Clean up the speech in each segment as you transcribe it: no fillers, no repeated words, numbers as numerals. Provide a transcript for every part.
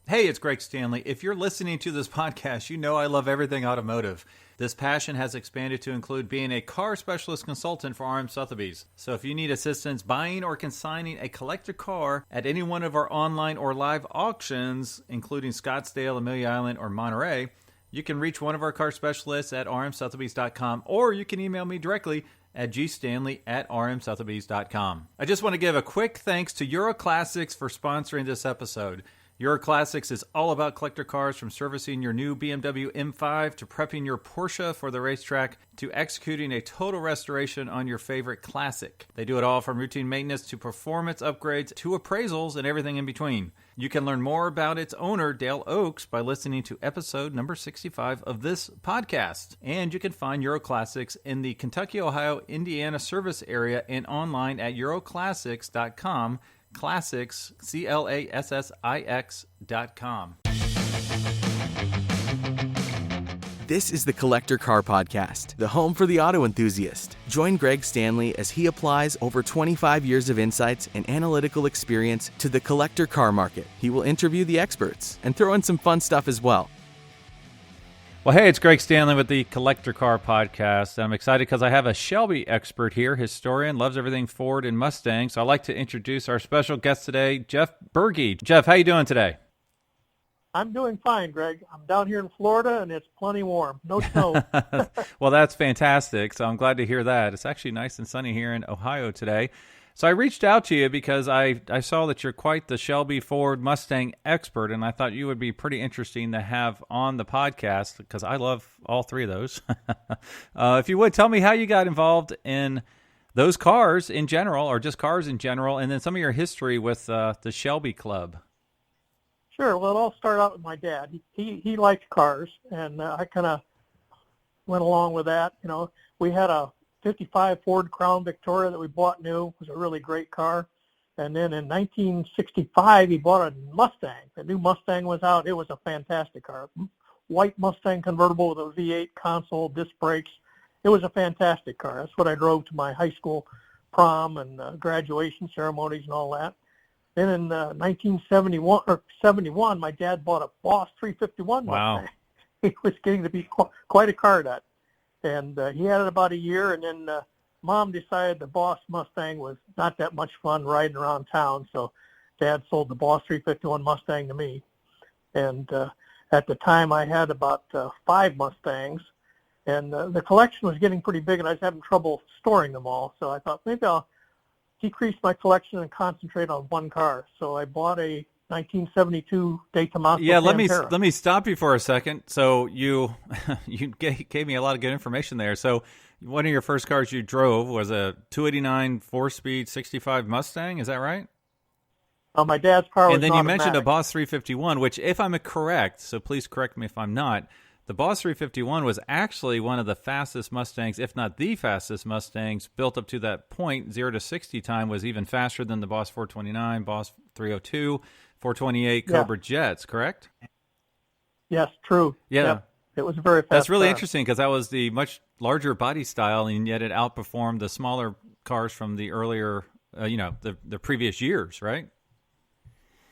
Hey, it's Greg Stanley. If you're listening to this podcast, you know I love everything automotive. This passion has expanded to include being a car specialist consultant for RM Sotheby's. So if you need assistance buying or consigning a collector car at any one of our online or live auctions, including Scottsdale, Amelia Island, or Monterey, you can reach one of our car specialists at rmsotheby's.com, or you can email me directly at gstanley@rmsotheby's.com. I just want to give a quick thanks to Euro Classics for sponsoring this episode. Euro Classics is all about collector cars, from servicing your new BMW M5 to prepping your Porsche for the racetrack to executing a total restoration on your favorite classic. They do it all from routine maintenance to performance upgrades to appraisals and everything in between. You can learn more about its owner, Dale Oaks, by listening to episode number 65 of this podcast. And you can find Euro Classics in the Kentucky, Ohio, Indiana service area and online at euroclassics.com. Classics, CLASSIX.com. This is the Collector Car Podcast, the home for the auto enthusiast. Join Greg Stanley as he applies over 25 years of insights and analytical experience to the collector car market. He will interview the experts and throw in some fun stuff as well. Well, hey, it's Greg Stanley with the Collector Car Podcast. I'm excited because I have a Shelby expert here, historian, loves everything Ford and Mustang. So I'd like to introduce our special guest today, Jeff Burgy. Jeff, how you doing today? I'm doing fine, Greg. I'm down here in Florida, and it's plenty warm. No snow. Well, that's fantastic. So I'm glad to hear that. It's actually nice and sunny here in Ohio today. So I reached out to you because I saw that you're quite the Shelby Ford Mustang expert, and I thought you would be pretty interesting to have on the podcast because I love all three of those. If you would, tell me how you got involved in those cars in general, or just cars in general, and then some of your history with the Shelby Club. Sure. Well, I'll start out with my dad. He liked cars, and I kind of went along with that. You know, we had a 55 Ford Crown Victoria that we bought new. It was a really great car. And then in 1965, he bought a Mustang. The new Mustang was out. It was a fantastic car. White Mustang convertible with a V8 console, disc brakes. It was a fantastic car. That's what I drove to my high school prom and graduation ceremonies and all that. Then in 1971, my dad bought a Boss 351 Mustang. Wow. It was getting to be quite a car, that. And he had it about a year, and then Mom decided the Boss Mustang was not that much fun riding around town, so Dad sold the Boss 351 Mustang to me. And at the time, I had about 5 Mustangs, and the collection was getting pretty big, and I was having trouble storing them all. So I thought maybe I'll decrease my collection and concentrate on one car. So I bought a 1972 De Tomaso Pantera. let me stop you for a second. So you gave me a lot of good information there. So one of your first cars you drove was a 289 4-speed 65 Mustang. Is that right? My dad's car was and then automatic. You mentioned a Boss 351, which, if I'm correct, so please correct me if I'm not, the Boss 351 was actually one of the fastest Mustangs, if not the fastest Mustangs, built up to that point. 0 to 60 time was even faster than the Boss 429, Boss 302, 428 Cobra Jets, correct? Yes, true. Yeah. Yep. It was a very fast That's really car. interesting because that was the much larger body style, and yet it outperformed the smaller cars from the earlier, the previous years, right?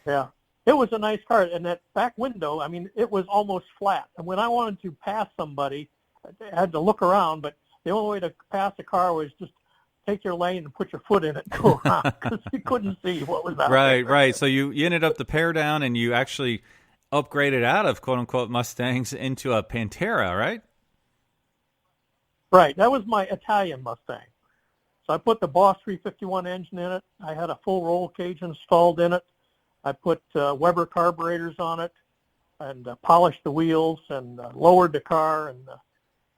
Yeah. It was a nice car, and that back window, I mean, it was almost flat. And when I wanted to pass somebody, I had to look around, but the only way to pass a car was just take your lane and put your foot in it and go around because you couldn't see what was out there. Right. So you ended up the pare down, and you actually upgraded out of quote-unquote Mustangs into a Pantera, right? Right. That was my Italian Mustang. So I put the Boss 351 engine in it. I had a full roll cage installed in it. I put Weber carburetors on it and polished the wheels and lowered the car and had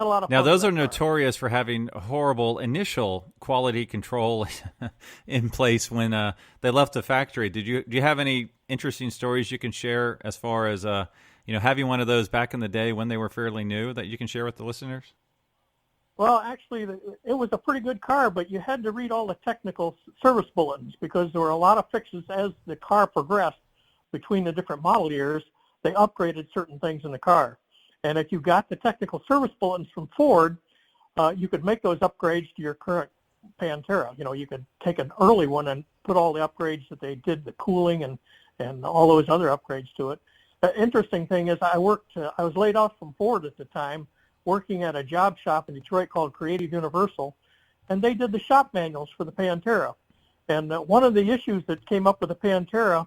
a lot of fun. Now, those are with that car. notorious for having horrible initial quality control in place when they left the factory. Do you have any interesting stories you can share as far as having one of those back in the day when they were fairly new that you can share with the listeners? Well, actually, it was a pretty good car, but you had to read all the technical service bulletins because there were a lot of fixes as the car progressed between the different model years. They upgraded certain things in the car. And if you got the technical service bulletins from Ford, you could make those upgrades to your current Pantera. You could take an early one and put all the upgrades that they did, the cooling and all those other upgrades to it. The interesting thing is I was laid off from Ford at the time, working at a job shop in Detroit called Creative Universal, and they did the shop manuals for the Pantera. And one of the issues that came up with the Pantera,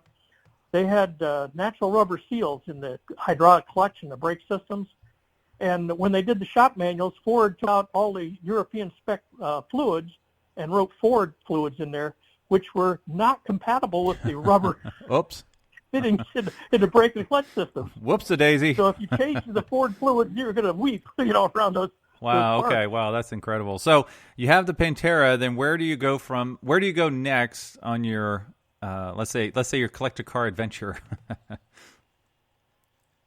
they had natural rubber seals in the hydraulic clutch and the brake systems. And when they did the shop manuals, Ford took out all the European spec fluids and wrote Ford fluids in there, which were not compatible with the rubber Oops. fittings in the brake and clutch systems. Whoops-a-daisy. So if you changed the Ford fluids, you're going to weep, around those. Wow. Those Okay. Wow. That's incredible. So you have the Pantera. Then where do you go next on your, let's say your collector car adventure?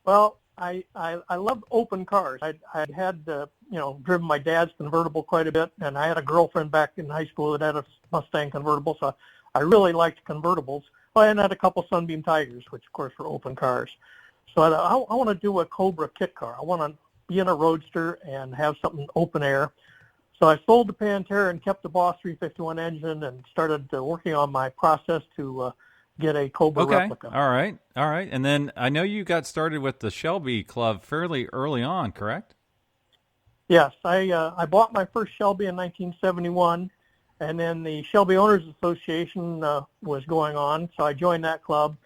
Well, I love open cars. I had driven my dad's convertible quite a bit, and I had a girlfriend back in high school that had a Mustang convertible, so I really liked convertibles. Well, and I had a couple Sunbeam Tigers, which of course were open cars. So I want to do a Cobra kit car. I want to be in a Roadster and have something open air. So I sold the Pantera and kept the Boss 351 engine and started working on my process to get a Cobra replica. All right. And then I know you got started with the Shelby Club fairly early on, correct? Yes, I bought my first Shelby in 1971, and then the Shelby Owners Association was going on, so I joined that club,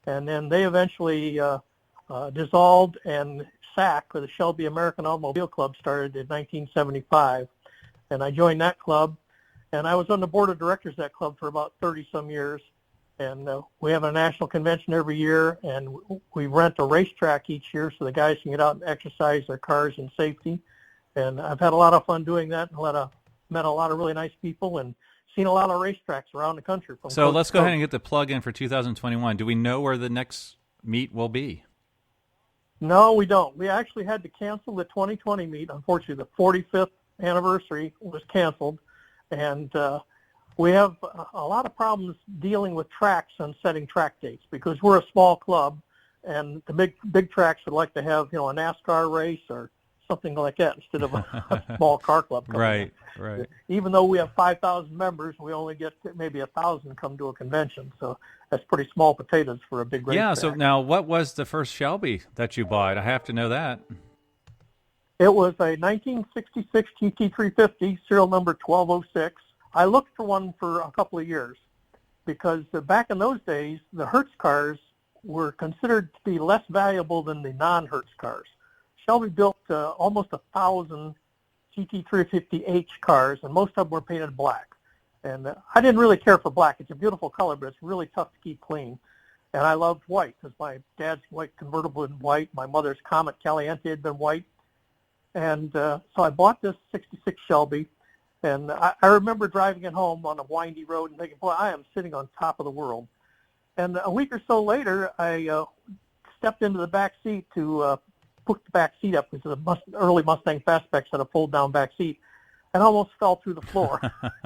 and then they eventually dissolved, and SAC, or the Shelby American Automobile Club, started in 1975, and I joined that club, and I was on the board of directors of that club for about 30-some years. And we have a national convention every year, and we rent a racetrack each year so the guys can get out and exercise their cars in safety. And I've had a lot of fun doing that, and met a lot of really nice people, and seen a lot of racetracks around the country. So let's go ahead and get the plug in for 2021. Do we know where the next meet will be? No, we don't. We actually had to cancel the 2020 meet. Unfortunately, the 45th anniversary was canceled, and we have a lot of problems dealing with tracks and setting track dates because we're a small club, and the big tracks would like to have a NASCAR race or something like that instead of a small car club. Right. Even though we have 5,000 members, we only get maybe 1,000 come to a convention, so that's pretty small potatoes for a big race. Yeah. track. So now, what was the first Shelby that you bought? I have to know that. It was a 1966 Gt350, serial number 1206. I looked for one for a couple of years because back in those days, the Hertz cars were considered to be less valuable than the non-Hertz cars. Shelby built almost 1,000 GT350H cars, and most of them were painted black. And I didn't really care for black. It's a beautiful color, but it's really tough to keep clean. And I loved white because my dad's white convertible in white. My mother's Comet Caliente had been white. And so I bought this 66 Shelby. And I remember driving it home on a windy road and thinking, boy, I am sitting on top of the world. And a week or so later, I stepped into the back seat to put the back seat up because the early Mustang Fastbacks had a fold-down back seat, and almost fell through the floor.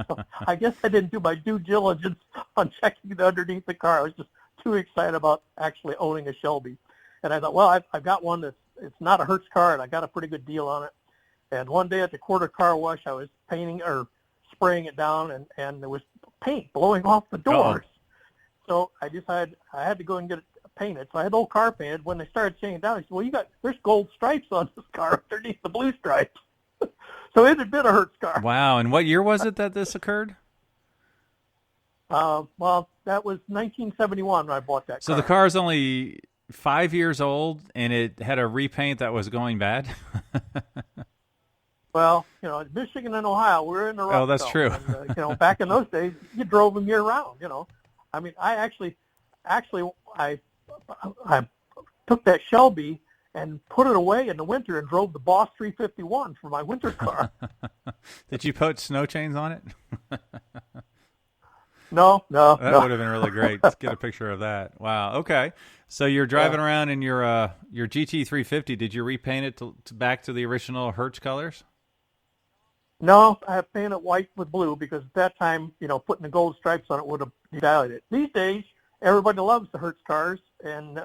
So I guess I didn't do my due diligence on checking the underneath the car. I was just too excited about actually owning a Shelby. And I thought, well, I've got one it's not a Hertz car, and I got a pretty good deal on it. And one day at the quarter car wash, I was painting or spraying it down, and there was paint blowing off the doors. So I decided I had to go and get it painted. So I had the whole car painted. When they started saying it down, I said, well, there's gold stripes on this car underneath the blue stripes. So it had been a Hertz car. Wow. And what year was it that this occurred? Well, that was 1971 when I bought that car. So the car is only 5 years old, and it had a repaint that was going bad? Well, Michigan and Ohio, we're in the Rust Belt. Oh, that's true. And, back in those days, you drove them year round. I mean, I actually, I took that Shelby and put it away in the winter and drove the Boss 351 for my winter car. Did you put snow chains on it? No. That would have been really great. Let's get a picture of that. Wow. Okay. So you're driving around in your GT350. Did you repaint it back to the original Hertz colors? No, I have painted it white with blue because at that time, putting the gold stripes on it would have devalued it. These days, everybody loves the Hertz cars, and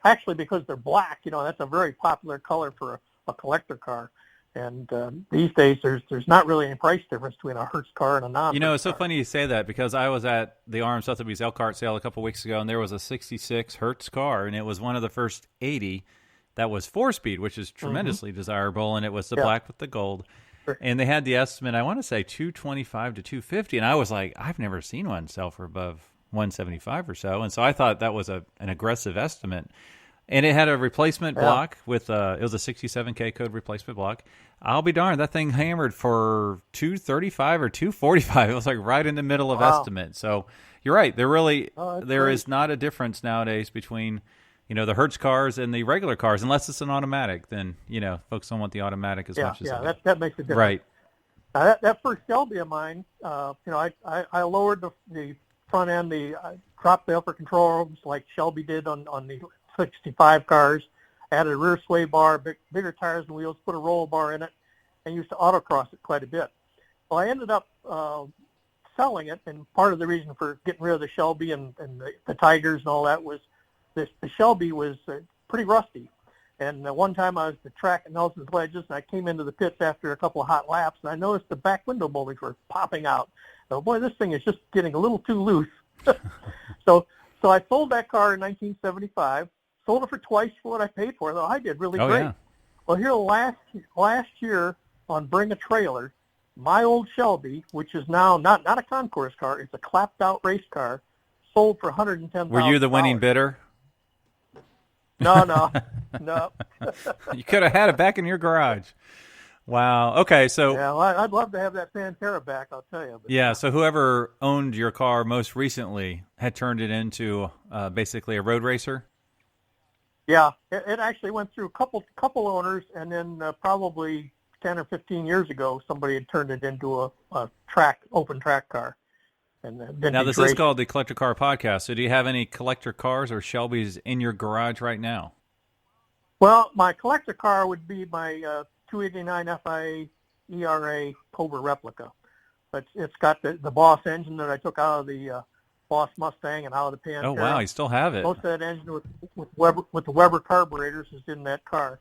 actually because they're black, that's a very popular color for a collector car. And these days, there's not really any price difference between a Hertz car and a non-Hertz You know, it's so car. funny you say that because I was at the RM Sotheby's Elkhart sale a couple weeks ago, and there was a 66 Hertz car, and it was one of the first 80 that was 4-speed, which is tremendously desirable, and it was the black with the gold. Sure. And they had the estimate, I want to say 225 to 250, and I was like, I've never seen one sell for above 175 or so, and so I thought that was an aggressive estimate. And it had a replacement block with it was a 67K code replacement block. I'll be darned, that thing hammered for 235 or 245. It was like right in the middle of estimate. So you're right. There is not a difference nowadays between, the Hertz cars and the regular cars, unless it's an automatic. Then folks don't want the automatic as much as that makes a difference. Right. That first Shelby of mine, I lowered the front end, dropped the upper control arms like Shelby did on the 65 cars, added a rear sway bar, bigger tires and wheels, put a roll bar in it, and used to autocross it quite a bit. Well, I ended up selling it, and part of the reason for getting rid of the Shelby and the Tigers and all that was the Shelby was pretty rusty. And one time I was at the track at Nelson's Ledges, and I came into the pits after a couple of hot laps, and I noticed the back window moldings were popping out. So, boy, this thing is just getting a little too loose. So I sold that car in 1975. Sold it for twice for what I paid for it. I did really great. Yeah. Well, here last year on Bring a Trailer, my old Shelby, which is now not a concourse car, it's a clapped out race car, sold for $110,000. Were you the winning bidder? No. You could have had it back in your garage. Wow. Okay, so yeah, well, I'd love to have that Pantera back, I'll tell you. But, yeah, so whoever owned your car most recently had turned it into basically a road racer. Yeah, it actually went through a couple owners, and then probably 10 or 15 years ago, somebody had turned it into a open track car. And now this is called the Collector Car Podcast. So do you have any collector cars or Shelbys in your garage right now? Well, my collector car would be my 289 FIA ERA Cobra replica. It's got the Boss engine that I took out of the Boss Mustang and out of the Pantera. Oh wow, you still have it. Most of that engine with the Weber carburetors is in that car,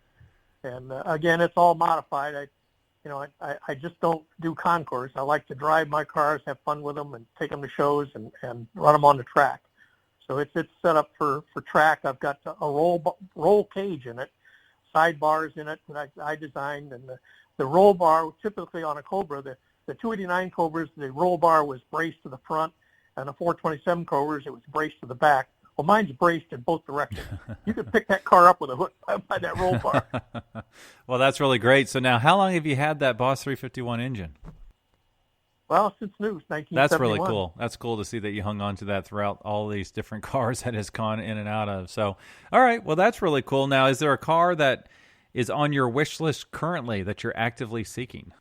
and again, it's all modified. I just don't do concourse. I like to drive my cars, have fun with them, and take them to shows and run them on the track. So it's set up for track. I've got a roll cage in it, side bars in it that I designed, and the roll bar typically on a Cobra, the 289 Cobras, the roll bar was braced to the front. And the 427 Cobras, it was braced to the back. Well, mine's braced in both directions. You could pick that car up with a hook by that roll bar. Well, that's really great. So now, how long have you had that Boss 351 engine? Well, since new, 1971. That's really cool. That's cool to see that you hung on to that throughout all these different cars that has gone in and out of. So, all right. Well, that's really cool. Now, is there a car that is on your wish list currently that you're actively seeking?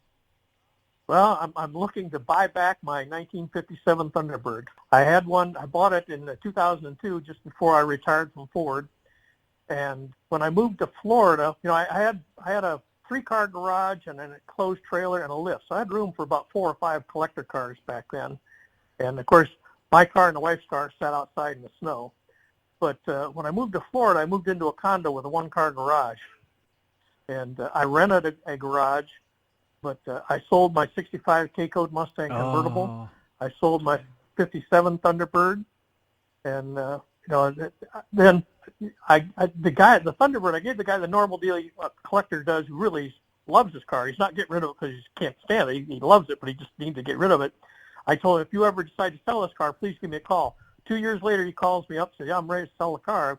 Well, I'm looking to buy back my 1957 Thunderbird. I had one. I bought it in 2002, just before I retired from Ford. And when I moved to Florida, I had a 3-car garage and an enclosed trailer and a lift. So I had room for about 4 or 5 collector cars back then. And of course, my car and the wife's car sat outside in the snow. But when I moved to Florida, I moved into a condo with a 1-car garage. And I rented a garage. But I sold my 65 K-Code Mustang convertible. Oh. I sold my 57 Thunderbird, and then the Thunderbird, I gave the guy the normal deal a collector does who really loves his car. He's not getting rid of it because he can't stand it. He loves it, but he just needs to get rid of it. I told him, if you ever decide to sell this car, please give me a call. 2 years later, he calls me up and says, yeah, I'm ready to sell the car.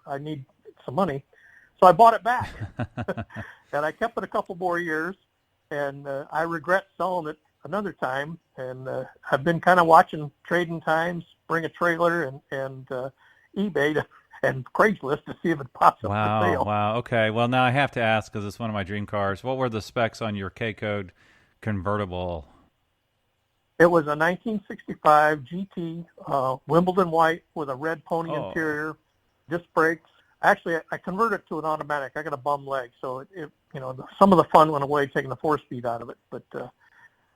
I need some money. So I bought it back, and I kept it a couple more years. And I regret selling it another time. And I've been kind of watching Trading Times, Bring a Trailer, and eBay and Craigslist to see if it pops up for sale. Wow. Okay. Well, now I have to ask because it's one of my dream cars. What were the specs on your K-Code convertible? It was a 1965 GT, Wimbledon white with a red pony interior, disc brakes. Actually, I converted it to an automatic. I got a bum leg, so some of the fun went away taking the 4-speed out of it. But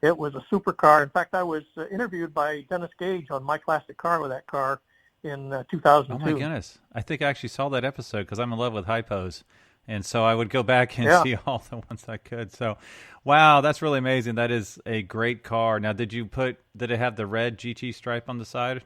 it was a super car. In fact, I was interviewed by Dennis Gage on My Classic Car with that car in 2002. Oh my goodness! I think I actually saw that episode because I'm in love with hypos, And so I would go back and Yeah. see all the ones I could. So, wow, that's really amazing. That is a great car. Now, did it have the red GT stripe on the side?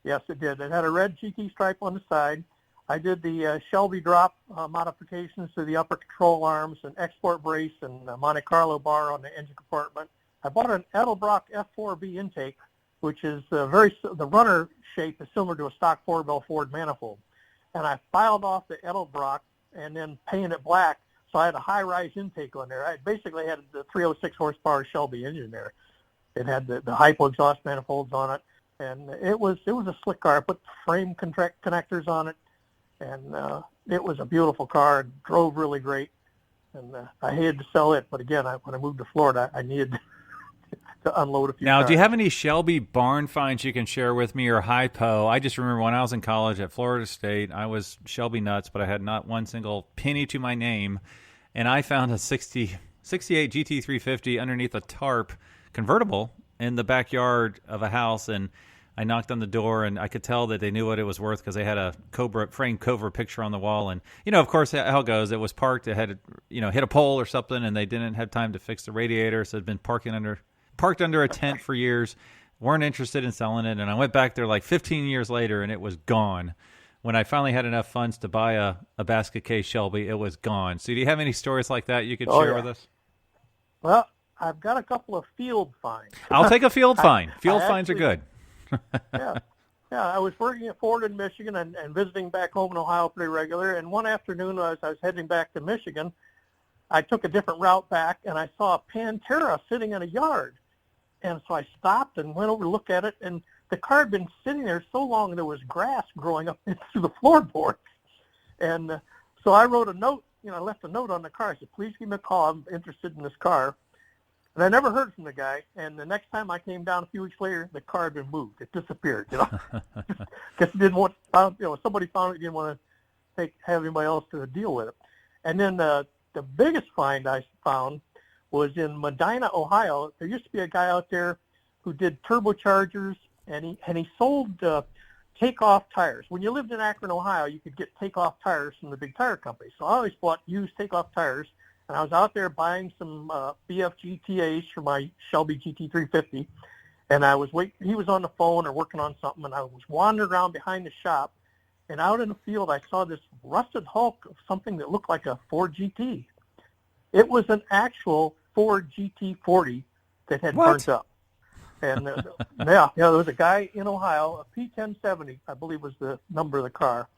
Yes, it did. It had a red GT stripe on the side. I did the Shelby drop modifications to the upper control arms, an export brace, and a Monte Carlo bar on the engine compartment. I bought an Edelbrock F4B intake, which is the runner shape is similar to a stock 4-bell Ford manifold. And I filed off the Edelbrock and then painted it black, so I had a high-rise intake on there. I basically had the 306 horsepower Shelby engine there. It had the hypo exhaust manifolds on it, and it was a slick car. I put frame connectors on it, and it was a beautiful car. It drove really great, and I hated to sell it, but again, when I moved to Florida, I needed to unload a few Now, cars. do you have any Shelby barn finds you can share with me or hypo? I just remember when I was in college at Florida State, I was Shelby nuts, but I had not one single penny to my name, and I found a 68 GT350 underneath a tarp convertible in the backyard of a house, and I knocked on the door, and I could tell that they knew what it was worth because they had a framed Cobra picture on the wall. And, of course, how it goes, it was parked. It had, hit a pole or something, and they didn't have time to fix the radiator, so it had been parked under a tent for years, weren't interested in selling it. And I went back there like 15 years later, and it was gone. When I finally had enough funds to buy a basket case Shelby, it was gone. So do you have any stories like that you could share with us? Well, I've got a couple of field finds. I'll take a field find. Field finds are good. Yeah. I was working at Ford in Michigan and visiting back home in Ohio pretty regular. And one afternoon, as I was heading back to Michigan, I took a different route back, and I saw a Pantera sitting in a yard. And so I stopped and went over to look at it, and the car had been sitting there so long there was grass growing up through the floorboards. And so I wrote a note, I left a note on the car. I said, please give me a call. I'm interested in this car. And I never heard from the guy. And the next time I came down a few weeks later, the car had been moved. It disappeared, Guess it didn't want, somebody found it, didn't want to have anybody else to deal with it. And then the biggest find I found was in Medina, Ohio. There used to be a guy out there who did turbochargers, and he sold take-off tires. When you lived in Akron, Ohio, you could get take-off tires from the big tire companies. So I always bought used take-off tires, and I was out there buying some BFGTAs for my Shelby GT350, and I was waiting. He was on the phone or working on something, and I was wandering around behind the shop, and out in the field I saw this rusted hulk of something that looked like a Ford GT. It was an actual Ford GT40 that had burnt up. And there was a guy in Ohio, a P1070, I believe was the number of the car.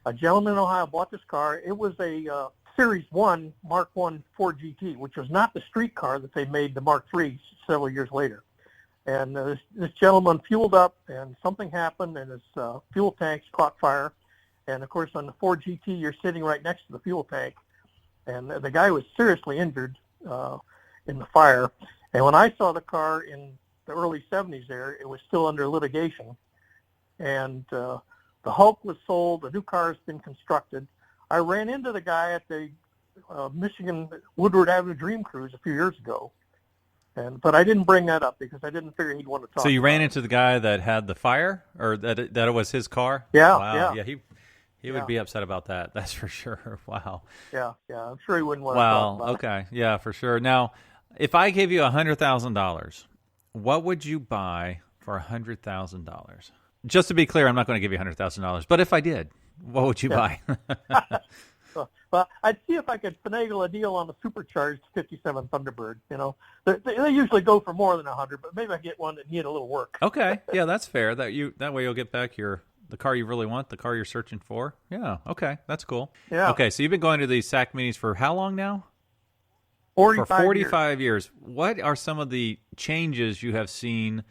A gentleman in Ohio bought this car. It was a Series 1 Mark I Ford GT, which was not the street car that they made the Mark III several years later. And this gentleman fueled up, and something happened, and his fuel tanks caught fire. And, of course, on the Ford GT, you're sitting right next to the fuel tank. And the guy was seriously injured in the fire. And when I saw the car in the early 70s there, it was still under litigation. And the Hulk was sold. The new car has been constructed. I ran into the guy at the Michigan Woodward Avenue Dream Cruise a few years ago. But I didn't bring that up because I didn't figure he'd want to talk. So you ran into the guy that had the fire, or that it was his car? Yeah. Wow. Yeah. He would be upset about that. That's for sure. Wow. Yeah. I'm sure he wouldn't want to talk about it. Okay. Yeah, for sure. Now, if I gave you $100,000, what would you buy for $100,000? Just to be clear, I'm not going to give you $100,000, but if I did, what would you buy? Well, I'd see if I could finagle a deal on the supercharged 57 Thunderbird. They usually go for more than 100, but maybe I get one that needed a little work. Okay. Yeah, that's fair. That way you'll get back the car you really want, the car you're searching for. Yeah. Okay. That's cool. Yeah. Okay. So you've been going to these SAC meetings for how long now? 45 years. What are some of the changes you have seen?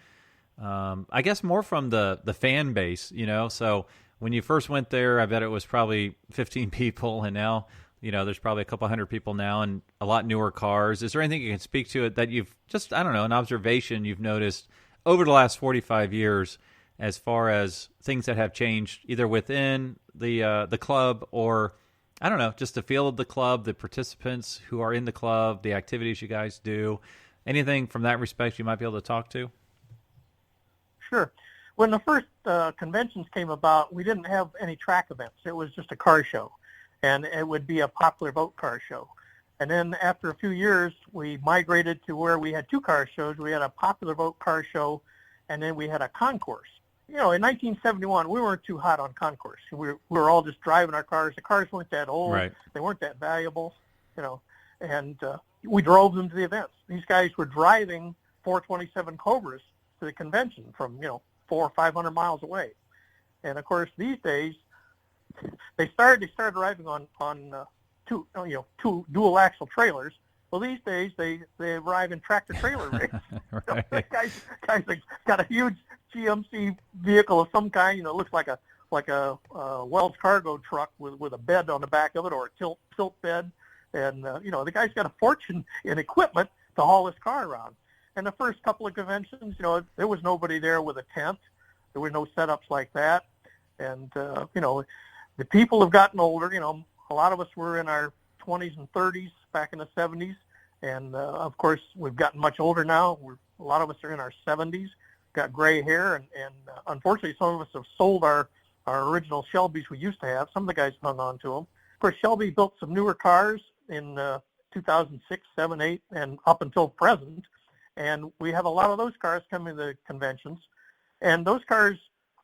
I guess more from the fan base, So when you first went there, I bet it was probably 15 people, and now, there's probably a couple hundred people now, and a lot newer cars. Is there anything you can speak to it that you've just, I don't know, an observation you've noticed over the last 45 years as far as things that have changed either within the club or, I don't know, just the feel of the club, the participants who are in the club, the activities you guys do, anything from that respect you might be able to talk to? Sure. When the first conventions came about, we didn't have any track events. It was just a car show. and it would be a popular vote car show. And then after a few years, we migrated to where we had 2 car shows. We had a popular vote car show, and then we had a concourse. In 1971, we weren't too hot on concourse. We were all just driving our cars. The cars weren't that old. Right. They weren't that valuable, and we drove them to the events. These guys were driving 427 Cobras to the convention from, 400 or 500 miles away. And of course, these days, they started arriving on two dual axle trailers. Well, these days they arrive in tractor trailer rigs. Right. The guys got a huge GMC vehicle of some kind. Looks like a Wells cargo truck with a bed on the back of it, or a tilt bed. And the guy's got a fortune in equipment to haul his car around. And the first couple of conventions, there was nobody there with a tent. There were no setups like that. And the people have gotten older. A lot of us were in our 20s and 30s back in the 70s, and of course we've gotten much older now. A lot of us are in our 70s, got gray hair, and unfortunately some of us have sold our original Shelbys we used to have. Some of the guys hung on to them. Of course, Shelby built some newer cars in 2006, 7, 8, and up until present, and we have a lot of those cars coming to the conventions, and those cars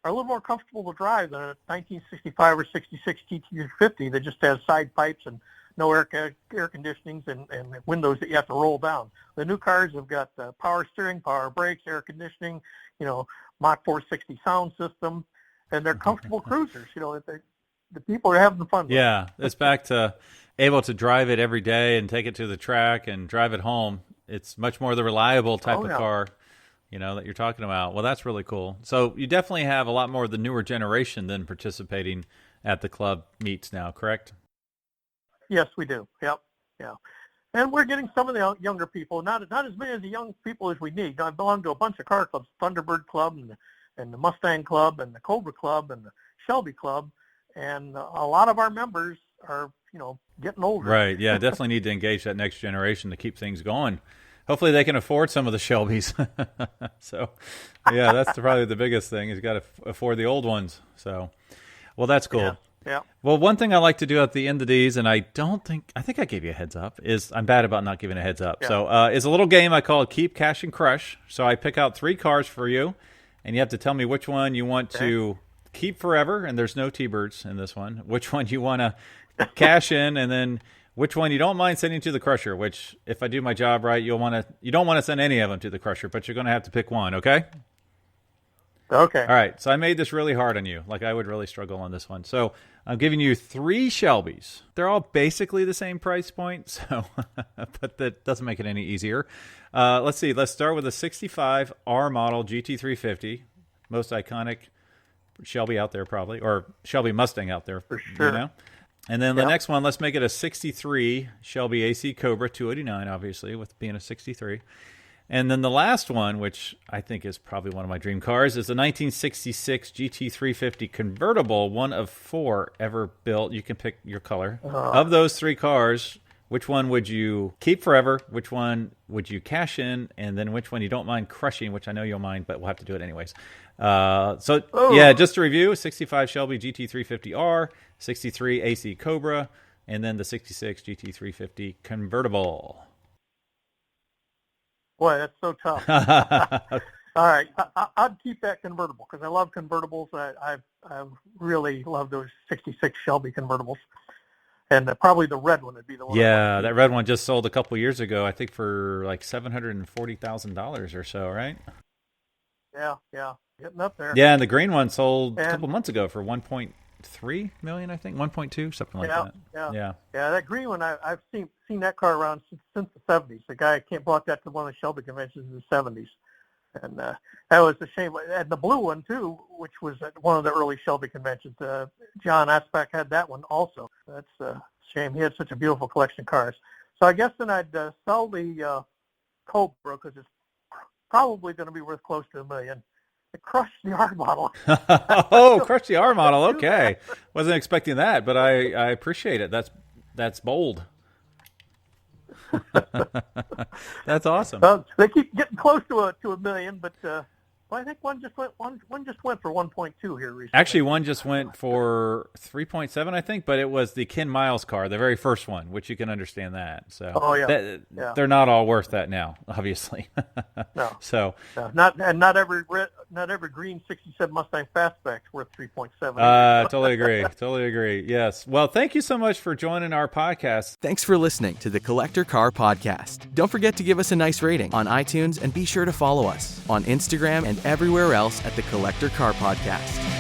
are a little more comfortable to drive than a 1965 or 66 Gt350 that just has side pipes and no air conditionings and windows that you have to roll down. The new cars have got power steering, power brakes, air conditioning, Mach 460 sound system, and they're comfortable cruisers. The people are having fun with Yeah, it's back to able to drive it every day and take it to the track and drive it home. It's much more the reliable type of car that you're talking about. Well, that's really cool. So you definitely have a lot more of the newer generation than participating at the club meets now, correct? Yes, we do. Yep. Yeah. And we're getting some of the younger people, not as many of the young people as we need. I belong to a bunch of car clubs, Thunderbird Club and the Mustang Club and the Cobra Club and the Shelby Club. And a lot of our members are, getting older. Right. Yeah, definitely need to engage that next generation to keep things going. Hopefully they can afford some of the Shelbys. So, yeah, that's probably the biggest thing. Is got to afford the old ones. So, well, that's cool. Yeah. Well, one thing I like to do at the end of these, and I think I gave you a heads up, is I'm bad about not giving a heads up. Yeah. So it's a little game I call Keep, Cash, and Crush. So I pick out 3 cars for you, and you have to tell me which one you want to keep forever, and there's no T-Birds in this one, which one you want to cash in, and then which one you don't mind sending to the crusher, which if I do my job right, you don't want to send any of them to the crusher, but you're going to have to pick one, okay? Okay. All right, so I made this really hard on you. Like I would really struggle on this one. So I'm giving you 3 Shelbys. They're all basically the same price point, so but that doesn't make it any easier. Let's see. Let's start with a 65 R model GT350, most iconic Shelby out there probably, or Shelby Mustang out there. For sure. And then the next one, let's make it a 63 Shelby AC Cobra 289, obviously, with being a 63. And then the last one, which I think is probably one of my dream cars, is the 1966 GT350 Convertible, one of 4 ever built. You can pick your color. Of those 3 cars, which one would you keep forever? Which one would you cash in? And then which one you don't mind crushing, which I know you'll mind, but we'll have to do it anyways. Yeah, just to review, 65 Shelby GT350R, 63 AC Cobra, and then the 66 GT350 Convertible. Boy, that's so tough. All right, I'd keep that convertible because I love convertibles. I really love those 66 Shelby convertibles. And probably the red one would be the one. Yeah, that red one just sold a couple years ago, I think for like $740,000 or so, right? Yeah, getting up there. Yeah, and the green one sold a couple months ago for $1.3 million, I think, 1.2, something like that. Yeah, that green one, I've seen that car around since the 70s. The guy brought that to one of the Shelby conventions in the 70s. And that was a shame. And the blue one, too, which was at one of the early Shelby conventions. John Aspach had that one also. That's a shame. He had such a beautiful collection of cars. So I guess then I'd sell the Cobra because it's probably going to be worth close to $1 million. It crushed the R model. Oh, crushed the R model. Okay. Wasn't expecting that, but I appreciate it. That's bold. That's awesome. They keep getting close to $1 million, but Well, I think one just went for 1.2 here recently. Actually, one just went for 3.7, I think, but it was the Ken Miles car, the very first one, which you can understand that. So they're not all worth that now, obviously. No. So not every green '67 Mustang Fastback's worth 3.7. Totally agree. Totally agree. Yes. Well, thank you so much for joining our podcast. Thanks for listening to the Collector Car Podcast. Don't forget to give us a nice rating on iTunes and be sure to follow us on Instagram and everywhere else at the Collector Car Podcast.